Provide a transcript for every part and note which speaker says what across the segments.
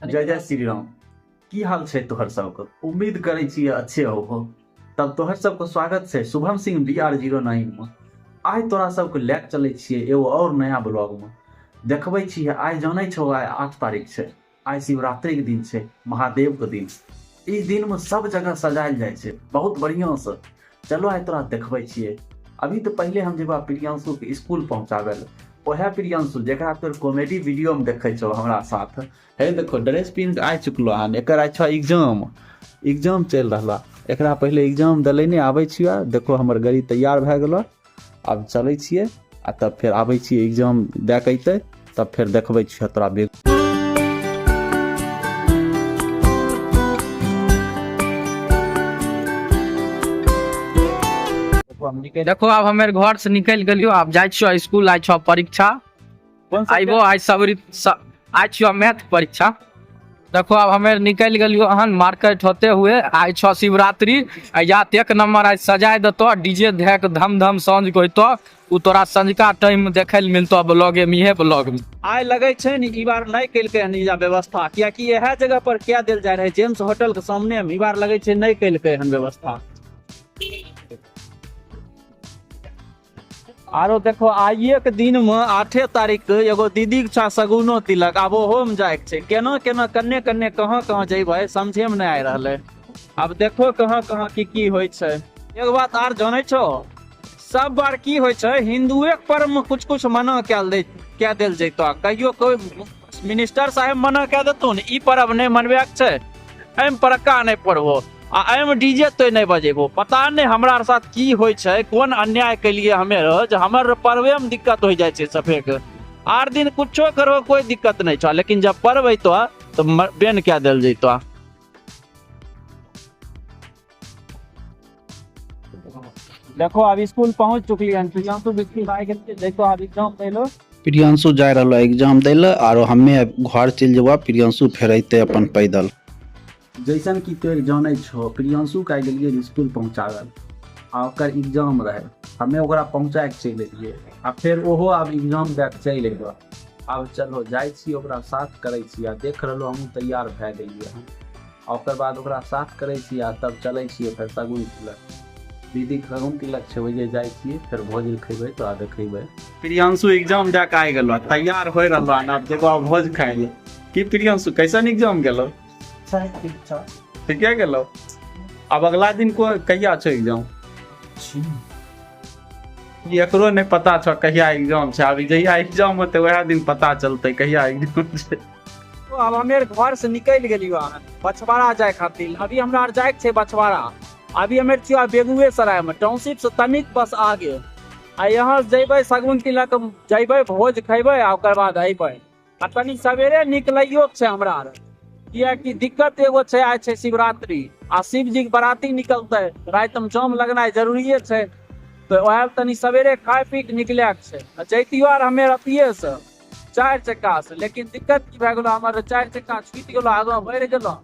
Speaker 1: जय जय श्री राम। की हाल छै तोहर सबके? उम्मीद करै छी अच्छे हो। तब तोहर सबके स्वागत छै शुभम सिंह BR09 में। आइ तोरा सबके लैक चलै छियै एगो और नया ब्लॉग में। देखबै छियै आइ जानै छौ आइ 8 तारीख छै। आइ शिवरात्रि के दिन छै, महादेव के दिन। इस दिन में सब जगह सजायल जाइ छै बहुत बढ़िया से। चलो आइ तोरा देखबै छियै। अभी तो पहले हम जेबा प्रियांशु के स्कूल पहुंचावे ले। ओहे प्रियांशु जेकरा तोर कॉमेडी वीडियो में देखै छौ हमरा साथ। हे देखो ड्रेस पिन के आ चुकलो हन। एकर आज छौ एग्जाम चल रहा। एकरा पहले एग्जाम दले नहीं आबै छियै। देखो हमर गाड़ी तैयार भए गेलो। अब चलै छियै आ तब फिर आबै छियै एग्जाम दे के अइतै तब फिर देखबै छियै तोरा बेग।
Speaker 2: देखो अब हमें घर से निकल गलियो। अब जाय छियो स्कूल। आइ छो परीक्षा। आइबो आज सबरी आज छो मैथ परीक्षा। देखो अब हमें निकल गलियो हन मार्केट होते हुए। आज छो शिवरात्रि। या एक नंबर आज सजाय देतो डीजे धे के धम धम साँझ को होतो। उ तोरा संझका टाइम में देखे ले मिलतो ब्लॉगे में। इहे ब्लॉग में
Speaker 3: आइ लगे छै नि ई बार नहीं कैलकै हन ई व्यवस्था। कियाकि इहे जगह पर क्या देल जाय रहे जेम्स होटल के सामने में। ई बार लगे छै नहीं कैलकै हन व्यवस्था। आरो देखो आइए के दिन में 8 तारीख के एगो दीदी के छा सगुनो तिलक। अब ओहो में जाए के छै। केना केना कन्ने कन्ने कहाँ कहाँ जेबै समझे में नहीं आइ रहले। अब देखो कहाँ कहाँ की होय छै। एक बात आर जानै छो सब बार की होय छै हिंदुए के पर्व में कुछ कुछ मना क्या देल जैतो। कहियो कोई मिनिस्टर साहब मना क्या देतो ने ई पर्व नहीं मनबे के छै। एम पड़का नहीं पड़बो आ एम डीजे तो नहीं बजेबो। पता नहीं हमरा साथ की होय छै। कौन अन्याय के लिए हमें जे हमर पर्वे में दिक्कत हो जाय छै सफे के। आर दिन कुछो करो कोई दिक्कत नहीं छो लेकिन जब पर्व अइतो तो बैन क्या देल जैतो। देखो अब स्कूल पहुंच चुकली हन। प्रियांशु बिस्कुट आइ गेल। देखो अब एग्जाम देलो।
Speaker 4: प्रियांशु जा रहा एग्जाम दैले और हमें घर चल जेबा। प्रियांशु फेर अइते अपन पैदल।
Speaker 1: जैसन कि तोर जानै छो प्रियांशु के गेलिए स्कूल पहुंचावे आ ओकर एग्जाम रहे। हमें ओकरा पहुंचाए के चल एलिए आ फिर ओहो अब एग्जाम दे के चल एलो। अब चलो जाइ छी ओकरा साथ करै छी आ देख रहलो हम तैयार भए गेलिए हन। ओकर बाद ओकरा साथ करै छी आ तब चलै छी फिर सगुन तिलक। दीदी सगुन तिलक छै ओजे जाइ छी फिर भोज खेबै तो आ देखेबै।
Speaker 3: प्रियांशु एग्जाम दे के आइ गेलो तैयार होय रहलो। अब देखो भोज खाए ले। की प्रियांशु कैसन एग्जाम गेलो? ठीक है गेलो। अब अगला दिन को कहिया छो एग्जाम? एकरो नहीं पता छो कहिया एग्जाम छै। अभी जहिया एग्जाम होते वह दिन पता चलते कहिया एग्जाम छै। तो अब हमें घर से निकल गेलियो बछवाड़ा जाए खातिर। अभी हमरा जाए छै बछवाड़ा। अभी हमें छियो बेगुएसराय में टाउनशिप से तनिक बस आगे। आ यहाँ जेबै सगुन तिलक जेबै भोज खेबै आ ओकर बाद अइबै। आ तनी सवेरे निकलैयो छै हमरा। कि दिक्कत एगो छै आज छै शिवरात्रि आ शिव जी के बराती निकलते रात में जाम लगनाइ जरूरिये छै। तो वह तनी सवेरे खाए पी के निकले के छै। जैतियो आर हमें अथिये से 4 चक्का से। लेकिन दिक्कत की भए गेलो हमर 4 चक्का छूट गेलो आगा बढ़ गेलो।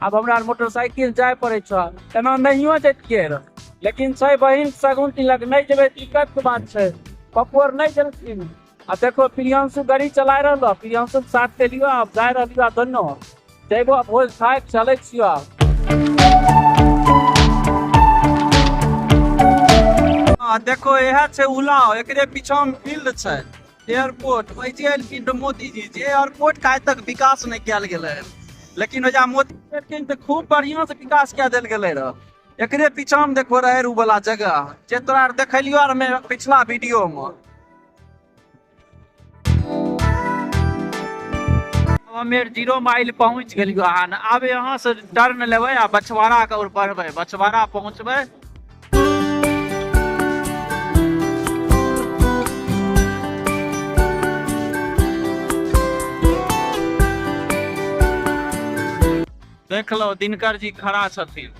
Speaker 3: अब हमरा मोटरसाइकिल जाय पड़े छो। एना नहियो जैतिये लेकिन छै बहिन सगुन तिलक नहीं जेबै दिक्कत के बात छै। पप्पोर नहीं चलथिन। आ देखो प्रियांशु गाड़ी चला रहलो। प्रियांशु के साथ चलियो अब जाय रहलियो दोनों जेबो भोज खाए चले छियो। देखो यह छै उलाव। एकरे पीछा में फील्ड छै एयरपोर्ट। वैसे मोदी जी जे एयरपोर्ट का आज तक विकास नहीं किया गेले लेकिन वजह मोदी तो खूब बढ़िया से विकास क्या देल गेले रह। एकरे पीछा में देखो रहे उ वाला जगह जे तोरा देखलियो आर में पिछला वीडियो में। हमें 0 माइल पहुंच गेलियो हन। अब यहाँ से टर्न लेबै आ बछवाड़ा के ओर बढ़बै। बछवाड़ा पहुंचबै। देख लो दिनकर जी खड़ा छथिन।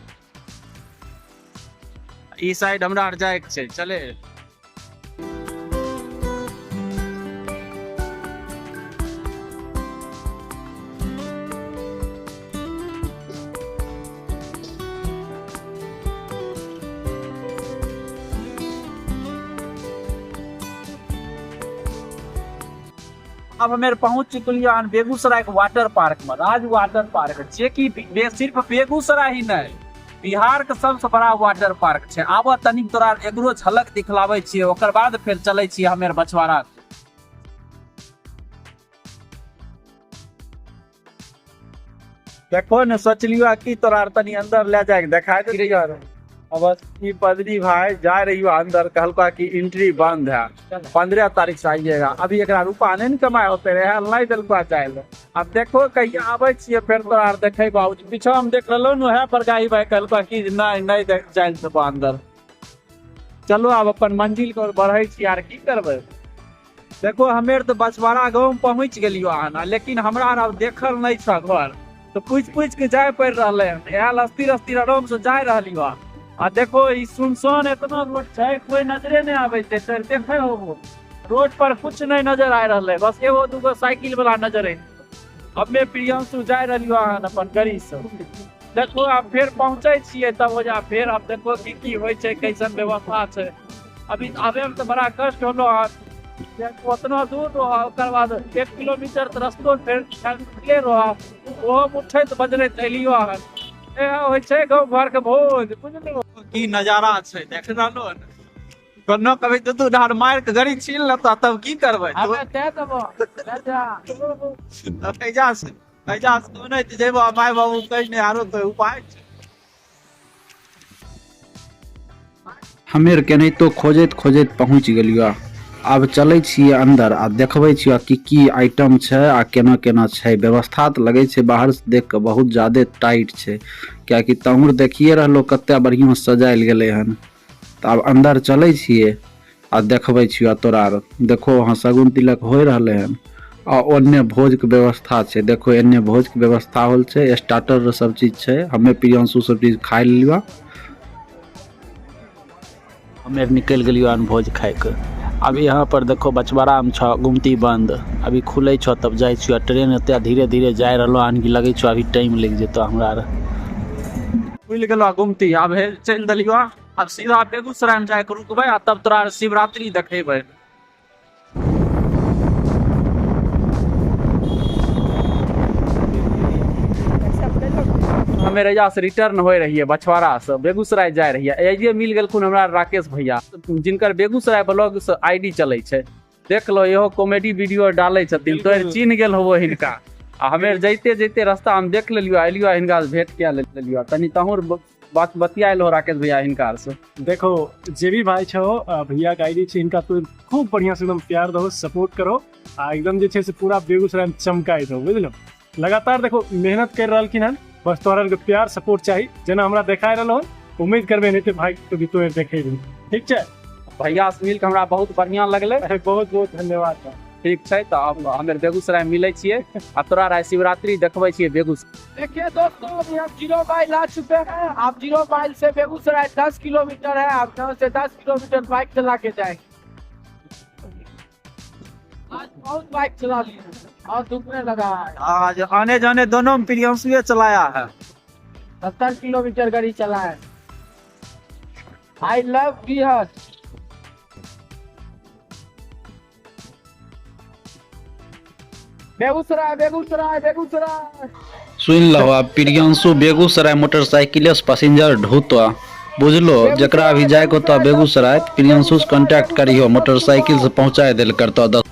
Speaker 3: ई साइड हमरा आर जाए के छै चले। अब हमें पहुंच चुकलिए हन बेगूसराय के वाटर पार्क में, राज वाटर पार्क, जे कि सिर्फ बेगूसराय ही नहीं बिहार के सबसे बड़ा वाटर पार्क है। आब तनिक तोरा एगो झलक दिखलावे छियै, ओकर बाद फिर चले छियै हमें बछवाड़ा। देखो ने सोचलियो कि तोरा तनी अंदर ले जाके देखा दे यार। अब ई पदरी भाई जा रही हो अंदर, कहलका कि एंट्री बंद है, 15 तारीख से आइएगा। अभी एक रुपा नहीं कमाए होते रहे, नहीं दिलका चाहे। अब देखो कहिया आवे छिए फिर तोरा देखे बाबू पीछा हम देख रहो न है पर गाई भाई कहलका कि नहीं देख चाहे सब अंदर। चलो अब अपन मंजिल को बढ़े छी यार, की करबे। देखो हमें तो बछवाड़ा गाँव में पहुँच गलियो हन, लेकिन हमरा अब देखल नहीं था घर, तो पूछ के जाए पड़ रहा है। अस्थिर आराम से जा रही हो। आ देखो ई सुनसान इतना रोड है, कोई नजरे नहीं आवे थे। देखे हो रोड पर कुछ नहीं नजर आ रहा है, बस एगो दूगो साइकिल वाला नजर है। अब मैं प्रियंशु जा रही हन अपन गाड़ी से। देखो आप फिर पहुंचे छिए तब हो जा फिर अब देखो की होय छै, कैसन व्यवस्था छै। अभी आवे में तो बड़ा कष्ट होलो हन, उतना दूर रहा, ओकर बाद 1 किलोमीटर रस्तो फिर ले रहा, ओहो उठे तो बजरे चलियो हन। ए होय छै गाँव घर के भोज, बुझलो की नजारा छै देख रहलो न। कोनो कभी तो तू डार मार के गाड़ी छीन लेता तब की करबै। अबे ते देबो ले जा कैजा से तो नहीं जेबो माय बाबू कहि ने आरो तो उपाय छै।
Speaker 4: हमें केनाहि तो खोजैत पहुँच गेलियो। आब चले छिए अंदर आ देखबे छिए की आइटम छै आ केना छै। व्यवस्था तो लगे छै बाहर से देख के बहुत ज्यादा टाइट छै, क्या कि तहुर देखिए रहलो कते बढ़िया सजायल गेले हन। तो अब अंदर चले छिए आ देखबे छिए तोरा देखो वहाँ शगुन तिलक हो रहले हन आ ओन्ने भोज के व्यवस्था छै। देखो एन्ने भोज के व्यवस्था होल छै, स्टार्टर सब चीज छै। हमें प्रियंशु सब चीज खाई लियो, हमें निकल गेलियो हन भोज खाए के। अभी यहाँ पर देखो बछवाड़ा में छ गुमती बंद, अभी खुले छ तब जाए छियो। ट्रेन एते धीरे धीरे जाए रहलो हन कि लगे छ अभी टाइम लग जेतो हमरा।
Speaker 3: खुल गेलो गुमती, अब चल दलियो। अब सीधा बेगूसराय में जाके रुकबे आ तब तोरा शिवरात्रि देखेबे। हमें रैया से रिटर्न हो रही है, बछवाड़ा से बेगूसराय जा रही है। एजे मिल गेलखुन हमरा राकेश भैया, जिनकर बेगूसराय ब्लॉग से आईडी चले छै। देख लो इहो कॉमेडी वीडियो डाले छथिन, तो चिन्ह गेल होबो हिनका। आ हमें जैते रास्ता हम देख लेलियो, आइलियो हिनका से भेंट किया लेलियो। तनी तहुर बात बतियाइल हो राकेश भैया हिनका से।
Speaker 5: देखो जे भी भाई छो भैया का आईडी छै, इनका तो खूब बढ़िया से एकदम प्यार दो, सपोर्ट करो आ एकदम जे छै से पूरा बेगूसराय में चमकाई दो, बुझलो। लगातार देखो मेहनत कर रहलखिन हन, बस तोहरा के प्यार सपोर्ट चाहिए। जना हमरा देखाय रहलो, उम्मीद करबे नहीं तो भाई तो भी तो देखे ठीक है।
Speaker 3: भैया से मिल के हमरा बहुत बढ़िया लगले,
Speaker 5: बहुत बहुत धन्यवाद।
Speaker 3: ठीक है, तो अब हमें बेगूसराय मिले छिए आ तोरा राय शिवरात्रि देखबे छिए बेगूसराय।
Speaker 2: देखिए दोस्तों अभी हम 0 माइल आ चुके हैं। आप 0 माइल से बेगूसराय 10 किलोमीटर है, आप 9 से 10 किलोमीटर बाइक चला के जाएंगे। आज बहुत बाइक चला ली और दुखने लगा है।
Speaker 3: आज आने जाने दोनों में प्रियंशु चलाया है।
Speaker 2: 70 किलोमीटर गाड़ी चला है। I love Bihar. बेगूसराय
Speaker 4: सुन लो। अब प्रियंशु बेगूसराय मोटरसाइकिल से पैसेंजर ढोतो, बुझलो। जकरा भी जाए को तो बेगूसराय प्रियंशु से कांटेक्ट करियो, मोटरसाइकिल से पहुंचाए दिल करतो।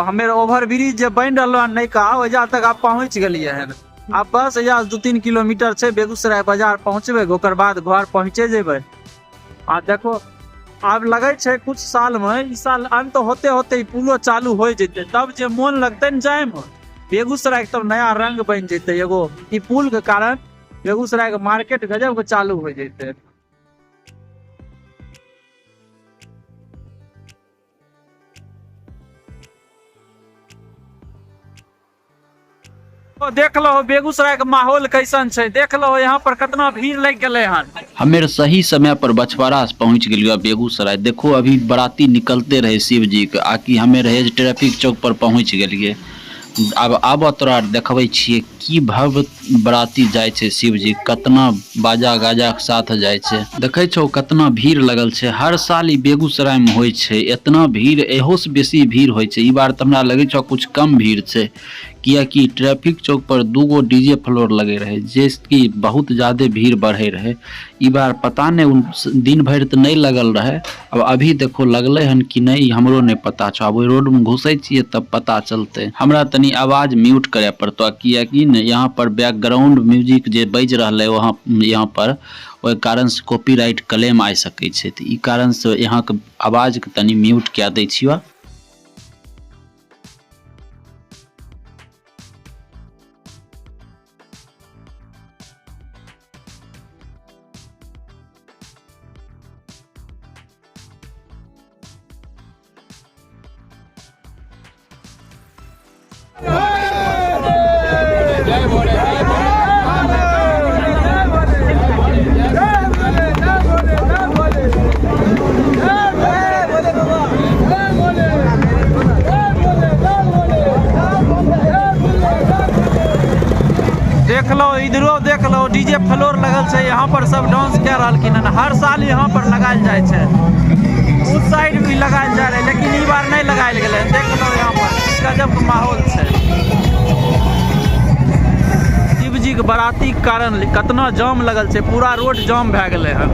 Speaker 3: हमें ओवर ब्रिज जे बन रहा नहीं कहा वजह तक आप पहुंच गलिए हैं। आप बस 2-3 किलोमीटर से बेगूसराय बाजार पहुंचबे, ओकर बाद घर पहुंचे जेबे। आ देखो अब लगे छे कुछ साल में, इस साल अंत होते होते पुलो चालू हो जते, तब जे मन लगते न जाए में बेगूसराय तब नया रंग बन जते। एगो ई पुल के कारण बेगूसराय के मार्केट गजब के चालू हो जते। देख लो बेगूसराय के माहौल कैसन छै, देख लो यहाँ पर कितना भीड़ लग गए हन।
Speaker 4: हमें सही समय पर बछवाड़ा से पहुंच गलियो बेगूसराय। देखो अभी बराती निकलते रहे शिव जी के, आकि हमें रहे ट्रैफिक चौक पर पहुंच गलिए। अब तोरा देखबै छियै की भव्य बराती जाइ छै शिवजी, कतना बाजा गाजा के साथ जाइ छै। देखै छौ कतना भीड़ लगल छै, हर साल ई बेगूसराय में होइ छै। इतना भीड़, एहो से बेसी भीड़ होइ छै। ई बार तऽ हमरा लगै छौ कुछ कम भीड़ छै, कियाकि ट्रैफिक चौक पर 2 डीजे फ्लोर लगे रहे, जिसकी बहुत ज्यादा भीड़ बढ़े रहे। ई बार पता नहीं दिन भर तो नहीं लगल रहे, अब अभी देखो लगले हन कि नहीं हमरो नहीं पता छो। अब ओइ रोड में घुसे छिए तब पता चलते। हमरा तनी आवाज म्यूट करे पड़तो, कियाकि न यहाँ पर बैकग्राउंड म्यूजिक जे बज रहले वहाँ यहाँ पर, ओहि कारण से कॉपीराइट क्लेम आ सकै छै। त ई कारण से यहाँ के आवाज के तनी म्यूट कए दै छियो।
Speaker 3: देख लो इधरो देख लो डीजे फ्लोर लगल छै, यहाँ पर सब डांस कह रहलखिन हन। हर साल यहाँ पर लगायल जाय छै, उस साइड भी लगायल जा रहे, लेकिन ई बार नहीं लगायल गेले। देख लो यहाँ पर गजब के माहौल छै। शिवजी के बाराती के कारण कितना जाम लगल छै, पूरा रोड जाम भए गेले हन।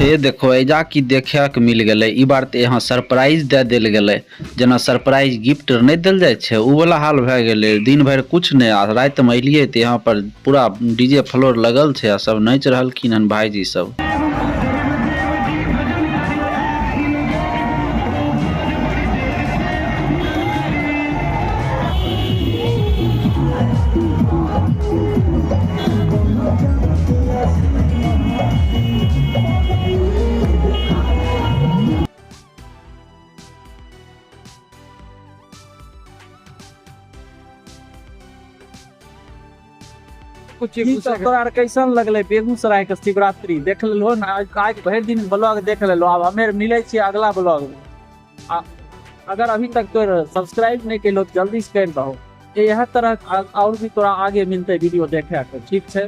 Speaker 4: ये देखो एजा की देखे के मिल गए। ई बार तो यहाँ सरप्राइज दे दिल गए, जना सरप्राइज गिफ्ट नहीं दिल जाए छै उ वाला हाल भए गेले। दिन भर कुछ नहीं, आ रात में अलिए तो यहाँ पर पूरा डीजे फ्लोर लगल छै, सब नाच रहलखिन हन भाईजी सब।
Speaker 3: तोरा कैसन लगले बेगूसराय के शिवरात्रि? देख लो ना, आज भर दिन ब्लॉग देख लो। अब हमें मिले छी अगला ब्लॉग में। अगर अभी तक तो सब्सक्राइब नहीं कैलो जल्दी से कर दो। यह तरह और भी तोरा आगे मिलते वीडियो देखे। ठीक है।